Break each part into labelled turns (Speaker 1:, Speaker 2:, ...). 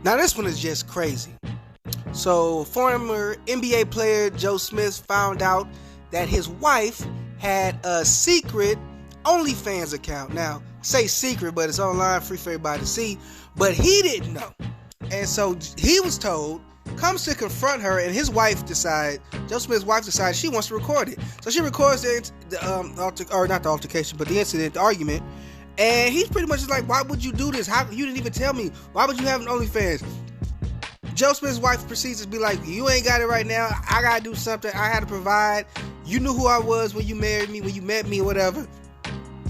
Speaker 1: Now this one is just crazy. So former NBA player Joe Smith found out that his wife had a secret Onlyfans account. Now, say secret, but it's online, free for everybody to see. But he didn't know. And so he was told, comes to confront her, and his wife decided, Joe Smith's wife decided she wants to record it. So she records the altercation, but the incident, the argument. And he's pretty much just like, why would you do this? How you didn't even tell me? Why would you have an OnlyFans? Joe Smith's wife proceeds to be like, you ain't got it right now. I gotta do something. I had to provide. You knew who I was when you married me, when you met me, or whatever.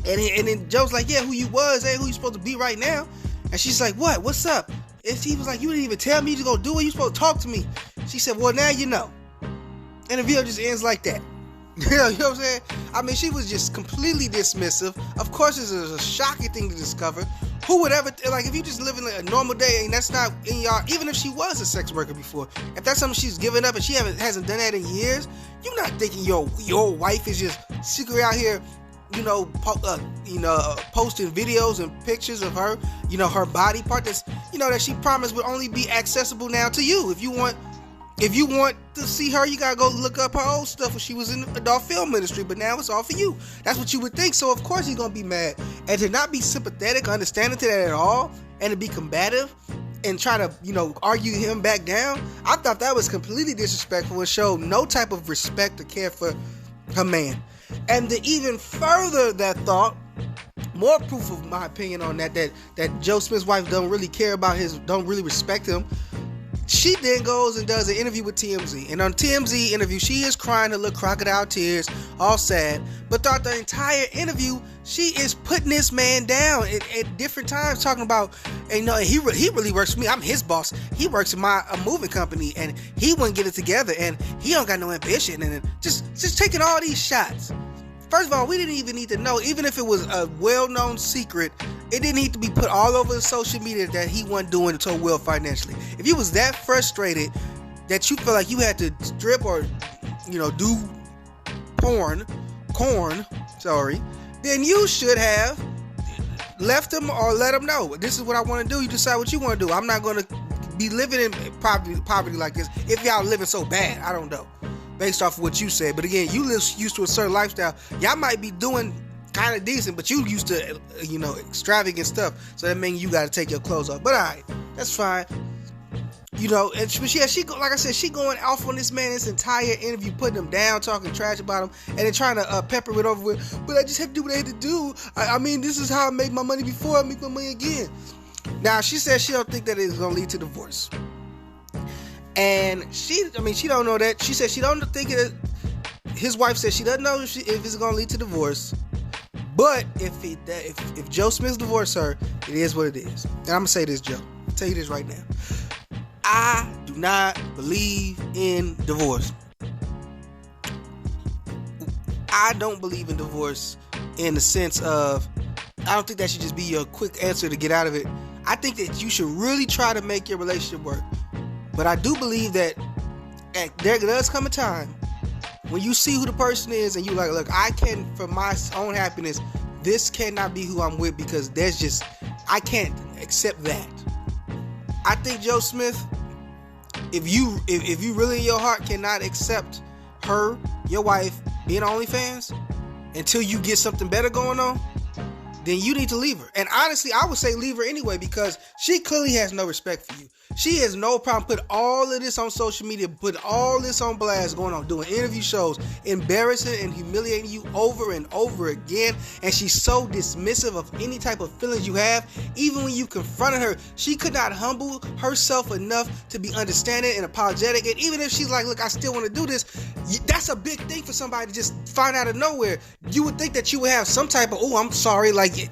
Speaker 1: And then Joe's like, yeah, who you was ain't who you supposed to be right now. And she's like, what? What's up? And he was like, you didn't even tell me you just gonna do it. You supposed to talk to me. She said, well, now you know. And the video just ends like that. You know what I'm saying? I mean, she was just completely dismissive. Of course, this is a shocking thing to discover. Who would ever, like, if you just living a normal day and that's not in y'all, even if she was a sex worker before, if that's something she's given up and she hasn't done that in years, you're not thinking your wife is just secretly out here, posting videos and pictures of her, her body part that's, that she promised would only be accessible now to you. If you want to see her, you gotta go look up her old stuff when she was in the adult film industry, but now it's all for you. That's what you would think. So of course he's gonna be mad. And to not be sympathetic, understanding to that at all, and to be combative and try to, argue him back down, I thought that was completely disrespectful and showed no type of respect or care for her man. And to even further that thought, more proof of my opinion on that Joe Smith's wife don't really care about don't really respect him. She then goes and does an interview with TMZ. And on TMZ interview, she is crying her little crocodile tears, all sad. But throughout the entire interview, she is putting this man down at different times, talking about, he really works for me. I'm his boss. He works in my moving company, and he wouldn't get it together, and he don't got no ambition, and just taking all these shots. First of all, we didn't even need to know, even if it was a well-known secret, it didn't need to be put all over social media that he wasn't doing so well financially. If you was that frustrated that you feel like you had to strip or, do corn, then you should have left him or let him know. This is what I want to do. You decide what you want to do. I'm not going to be living in poverty like this. If y'all living so bad, I don't know. Based off of what you said. But again, you used to a certain lifestyle. Y'all might be doing kind of decent, but you used to, extravagant stuff. So that means you got to take your clothes off. But alright, that's fine. And she like I said, she going off on this man this entire interview, putting him down, talking trash about him, and then trying to pepper it over with, but I just have to do what I had to do. I mean, this is how I made my money before, I make my money again. Now, she said she don't think that it's going to lead to divorce. And she don't know that. She said she don't think it. His wife said she doesn't know if it's gonna lead to divorce. But if Joe Smith divorced her, it is what it is. And I'm gonna say this, Joe. I'll tell you this right now. I do not believe in divorce. I don't believe in divorce in the sense of, I don't think that should just be your quick answer to get out of it. I think that you should really try to make your relationship work. But I do believe that there does come a time when you see who the person is and you like, look, I can, for my own happiness, this cannot be who I'm with, because I can't accept that. I think Joe Smith, if you really in your heart cannot accept her, your wife, being on OnlyFans until you get something better going on, then you need to leave her. And honestly, I would say leave her anyway, because she clearly has no respect for you. She has no problem putting all of this on social media, putting all this on blast, going on, doing interview shows, embarrassing and humiliating you over and over again. And she's so dismissive of any type of feelings you have. Even when you confronted her, she could not humble herself enough to be understanding and apologetic. And even if she's like, look, I still want to do this, that's a big thing for somebody to just find out of nowhere. You would think that you would have some type of, oh, I'm sorry, like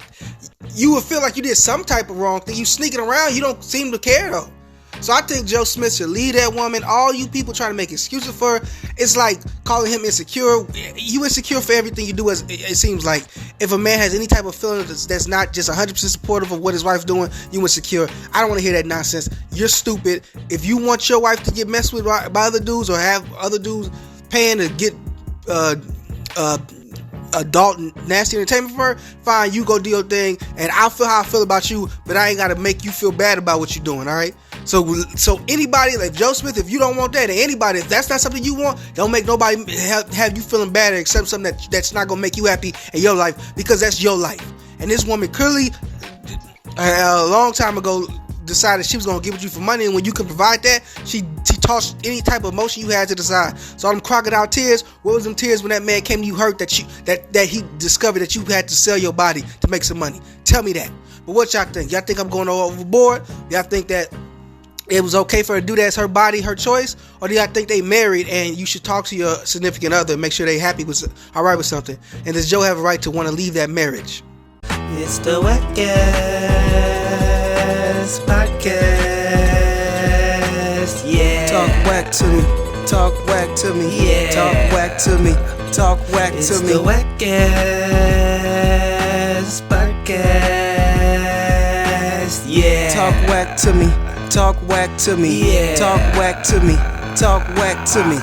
Speaker 1: you would feel like you did some type of wrong thing. You sneaking around, you don't seem to care though. So I think Joe Smith should leave that woman. All you people trying to make excuses for her, it's like calling him insecure. You insecure for everything you do, as it seems like. If a man has any type of feeling that's not just 100% supportive of what his wife's doing, you insecure. I don't want to hear that nonsense. You're stupid. If you want your wife to get messed with by other dudes, or have other dudes paying to get adult nasty entertainment for her, fine, you go do your thing, and I'll feel how I feel about you, but I ain't gotta make you feel bad about what you're doing, alright? So anybody like Joe Smith, if you don't want that, and anybody, if that's not something you want, don't make nobody have you feeling bad or accept something that's not gonna make you happy in your life, because that's your life. And this woman clearly, a long time ago, decided she was gonna give it you for money, and when you can provide that, she tossed any type of emotion you had to the side. So all them crocodile tears, what was them tears when that man came to you hurt that he discovered that you had to sell your body to make some money? Tell me that. But what y'all think? Y'all think I'm going overboard? Y'all think that it was okay for her to do that? It's her body, her choice? Or do y'all think they married and you should talk to your significant other and make sure they happy with, alright with something? And does Joe have a right to want to leave that marriage?
Speaker 2: It's the Wackcast Podcast, yeah.
Speaker 3: Talk whack to me, talk whack to me,
Speaker 2: yeah.
Speaker 3: Talk whack to me, talk whack to me.
Speaker 2: It's the Wackcast Podcast, yeah.
Speaker 3: Talk whack to me, talk whack to me,
Speaker 2: yeah.
Speaker 3: Talk whack to me, talk whack to me.